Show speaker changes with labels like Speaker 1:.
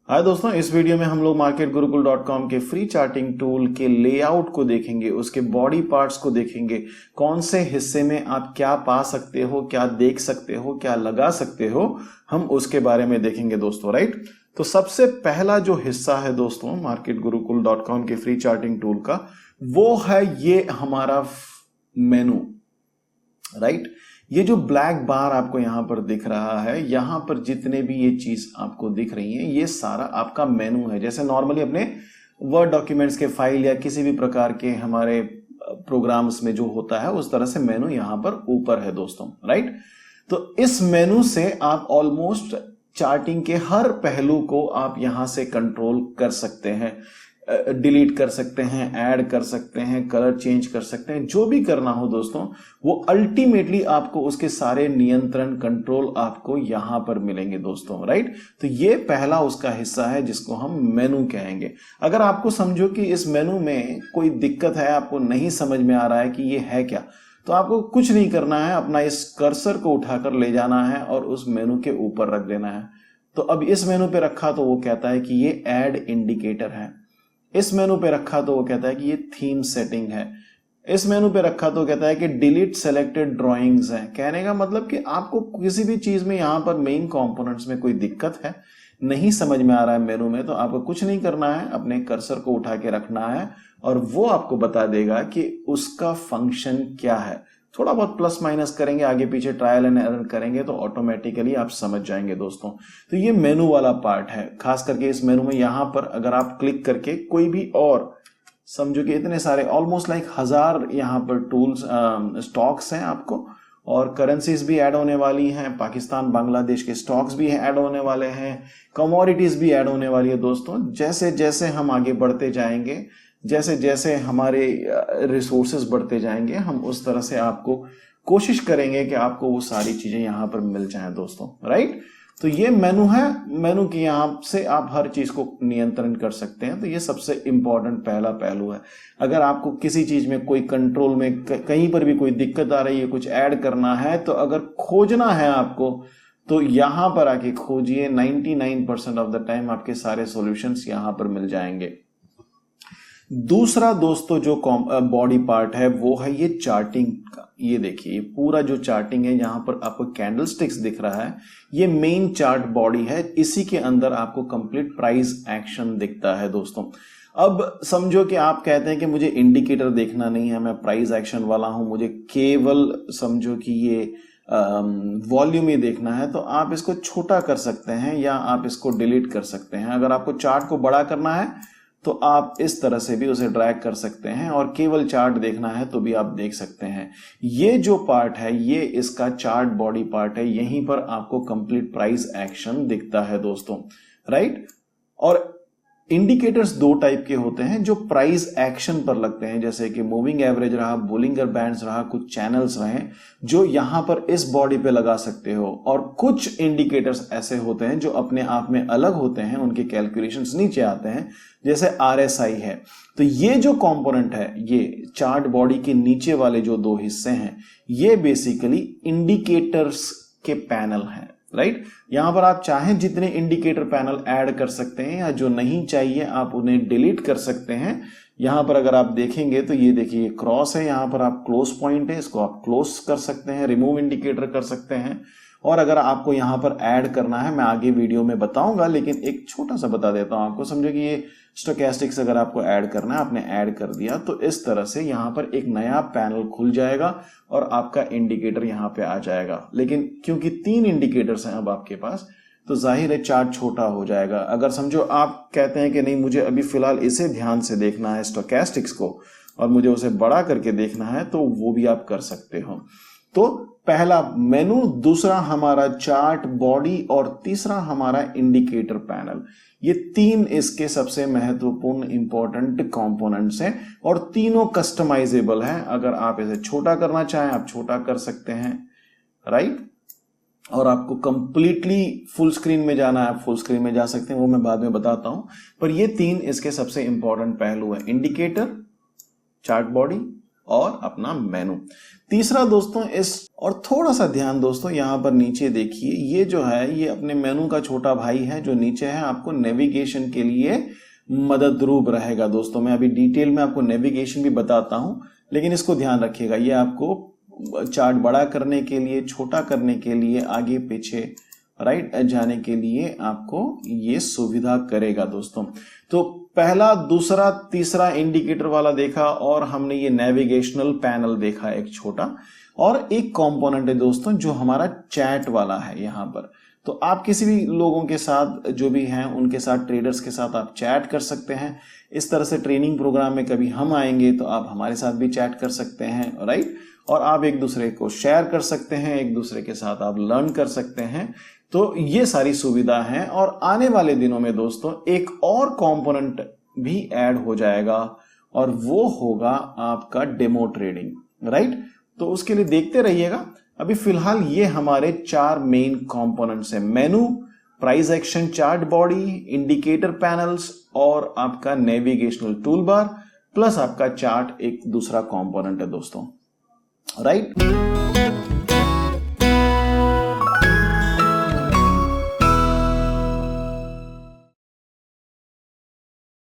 Speaker 1: हाय दोस्तों, इस वीडियो में हम लोग marketgurukull.com के फ्री चार्टिंग टूल के लेआउट को देखेंगे, उसके बॉडी पार्ट्स को देखेंगे, कौन से हिस्से में आप क्या पा सकते हो, क्या देख सकते हो, क्या लगा सकते हो, हम उसके बारे में देखेंगे दोस्तों। राइट, तो सबसे पहला जो हिस्सा है दोस्तों marketgurukull.com के फ्री चार्टिंग टूल का, वो है ये हमारा मेनू। राइट, ये जो ब्लैक बार आपको यहां पर दिख रहा है, यहां पर जितने भी ये चीज आपको दिख रही है, ये सारा आपका मेनू है। जैसे नॉर्मली अपने वर्ड डॉक्यूमेंट्स के फाइल या किसी भी प्रकार के हमारे प्रोग्राम्स में जो होता है, उस तरह से मेनू यहां पर ऊपर है दोस्तों। राइट, तो इस मेनू से आप ऑलमोस्ट चार्टिंग के हर पहलू को आप यहां से कंट्रोल कर सकते हैं, डिलीट कर सकते हैं, ऐड कर सकते हैं, कलर चेंज कर सकते हैं, जो भी करना हो दोस्तों, वो अल्टीमेटली आपको उसके सारे नियंत्रण कंट्रोल आपको यहां पर मिलेंगे दोस्तों। राइट, तो ये पहला उसका हिस्सा है जिसको हम मेनू कहेंगे। अगर आपको समझो कि इस मेनू में कोई दिक्कत है, आपको नहीं समझ में आ रहा है कि ये है क्या, तो आपको कुछ नहीं करना है, अपना इस कर्सर को उठाकर ले जाना है और उस मेनू के ऊपर रख देना है। तो अब इस मेनू पे रखा तो वो कहता है कि ये ऐड इंडिकेटर है, इस मेनू पे रखा तो वो कहता है कि ये थीम सेटिंग है, इस मेनू पे रखा तो कहता है कि डिलीट सेलेक्टेड ड्राइंग्स है। कहने का मतलब कि आपको किसी भी चीज में यहां पर मेन कंपोनेंट्स में कोई दिक्कत है, नहीं समझ में आ रहा है मेनू में, तो आपको कुछ नहीं करना है, अपने कर्सर को उठा के रखना है और वो आपको बता देगा कि उसका फंक्शन क्या है। थोड़ा बहुत प्लस माइनस करेंगे, आगे पीछे ट्रायल एंड एरर करेंगे तो ऑटोमेटिकली आप समझ जाएंगे दोस्तों। तो ये मेनू वाला पार्ट है। खास करके इस मेनू में यहां पर अगर आप क्लिक करके कोई भी और, समझो कि इतने सारे ऑलमोस्ट लाइक 1000 यहां पर टूल्स स्टॉक्स हैं आपको, और करेंसीज भी ऐड होने वाली हैं, पाकिस्तान बांग्लादेश के स्टॉक्स भी ऐड होने वाले हैं, कमोडिटीज भी ऐड होने वाली है दोस्तों। जैसे जैसे हम आगे बढ़ते जाएंगे, जैसे जैसे हमारे रिसोर्सेज बढ़ते जाएंगे, हम उस तरह से आपको कोशिश करेंगे कि आपको वो सारी चीजें यहां पर मिल जाएं दोस्तों। राइट, तो ये मेनू है, मेनू की यहां से आप हर चीज को नियंत्रण कर सकते हैं। तो ये सबसे इंपॉर्टेंट पहला पहलू है। अगर आपको किसी चीज में कोई कंट्रोल में कहीं पर भी कोई दिक्कत आ रही है, कुछ ऐड करना है, तो अगर खोजना है आपको, तो यहां पर आके खोजिए। 99% ऑफ द टाइम आपके सारे सॉल्यूशंस यहां पर मिल जाएंगे। दूसरा दोस्तों जो बॉडी पार्ट है वो है ये चार्टिंग का। ये देखिए, ये पूरा जो चार्टिंग है, यहां पर आपको कैंडल स्टिक्स दिख रहा है, ये मेन चार्ट बॉडी है। इसी के अंदर आपको कंप्लीट प्राइस एक्शन दिखता है दोस्तों। अब समझो कि आप कहते हैं कि मुझे इंडिकेटर देखना नहीं है, मैं प्राइस एक्शन वाला हूं, मुझे केवल समझो कि ये वॉल्यूम ही देखना है, तो आप इसको छोटा कर सकते हैं या आप इसको डिलीट कर सकते हैं। अगर आपको चार्ट को बड़ा करना है तो आप इस तरह से भी उसे ड्रैग कर सकते हैं, और केवल चार्ट देखना है तो भी आप देख सकते हैं। ये जो पार्ट है, ये इसका चार्ट बॉडी पार्ट है, यहीं पर आपको कंप्लीट प्राइस एक्शन दिखता है दोस्तों। राइट, और इंडिकेटर्स दो टाइप के होते हैं जो प्राइस एक्शन पर लगते हैं, जैसे कि मूविंग एवरेज रहा, बोलिंगर बैंड्स रहा, कुछ चैनल्स रहे, जो यहां पर इस बॉडी पे लगा सकते हो। और कुछ इंडिकेटर्स ऐसे होते हैं जो अपने आप में अलग होते हैं, उनके कैलकुलेशंस नीचे आते हैं, जैसे RSI है। तो ये जो कंपोनेंट है, ये चार्ट बॉडी के नीचे वाले जो दो हिस्से हैं, ये बेसिकली इंडिकेटर्स के पैनल हैं। राइट, यहां पर आप चाहें जितने इंडिकेटर पैनल ऐड कर सकते हैं, या जो नहीं चाहिए आप उन्हें डिलीट कर सकते हैं। यहां पर अगर आप देखेंगे तो ये देखिए, ये क्रॉस है, यहां पर आप क्लोज पॉइंट है, इसको आप क्लोज कर सकते हैं, रिमूव इंडिकेटर कर सकते हैं। और अगर आपको यहां पर ऐड करना है, मैं आगे वीडियो में बताऊंगा, लेकिन एक छोटा सा बता देता हूं आपको। समझो कि ये स्टोकेस्टिक्स अगर आपको ऐड करना है, आपने ऐड कर दिया, तो इस तरह से यहां पर एक नया पैनल खुल जाएगा और आपका इंडिकेटर यहां पे आ जाएगा। लेकिन क्योंकि 3 इंडिकेटर्स हैं अब आपके पास, तो जाहिर है चार्ट छोटा हो जाएगा। अगर समझो आप कहते हैं कि नहीं, मुझे अभी फिलहाल इसे ध्यान से देखना है स्टोकेस्टिक्स को, और मुझे उसे बड़ा करके देखना है, तो वो भी आप कर सकते हो। तो पहला मेनू, दूसरा हमारा चार्ट बॉडी, और तीसरा हमारा इंडिकेटर पैनल। ये 3 इसके सबसे महत्वपूर्ण इंपॉर्टेंट कंपोनेंट्स हैं, और तीनों कस्टमाइजेबल हैं। अगर आप इसे छोटा करना चाहें, आप छोटा कर सकते हैं। राइट, और आपको कंप्लीटली फुल स्क्रीन में जाना है, आप फुल स्क्रीन में जा सकते हैं, वो मैं बाद में बताता हूं। पर ये 3 इसके सबसे इंपॉर्टेंट पहलू हैं, इंडिकेटर, चार्ट बॉडी और अपना मेनू। तीसरा दोस्तों और थोड़ा सा ध्यान दोस्तों यहां पर नीचे देखिए, ये जो है ये अपने मेनू का छोटा भाई है जो नीचे है, आपको नेविगेशन के लिए मदद रूप रहेगा दोस्तों। मैं अभी डिटेल में आपको नेविगेशन भी बताता हूं, लेकिन इसको ध्यान रखिएगा, ये आपको चार्ट बड़ा करने के लिए, छोटा करने के लिए, आगे पीछे राइट जाने के लिए आपको ये सुविधा करेगा दोस्तों। तो पहला, दूसरा, तीसरा इंडिकेटर वाला देखा और हमने ये नेविगेशनल पैनल देखा एक छोटा, और एक कंपोनेंट है दोस्तों जो हमारा चैट वाला है यहां पर। तो आप किसी भी लोगों के साथ जो भी हैं उनके साथ, ट्रेडर्स के साथ आप चैट कर सकते हैं। इस तरह से ट्रेनिंग प्रोग्राम में कभी हम आएंगे तो आप हमारे साथ भी चैट कर सकते हैं राइट, और आप एक दूसरे को शेयर कर सकते हैं, एक दूसरे के साथ आप लर्न कर सकते हैं। तो ये सारी सुविधा है, और आने वाले दिनों में दोस्तों एक और कंपोनेंट भी ऐड हो जाएगा और वो होगा आपका डेमो ट्रेडिंग राइट। तो उसके लिए देखते रहिएगा। अभी फिलहाल ये हमारे 4 मेन कंपोनेंट्स हैं, मेनू, price action chart body, indicator panels और आपका नेविगेशनल टूल बार, प्लस आपका चार्ट एक दूसरा कंपोनेंट है दोस्तों राइट।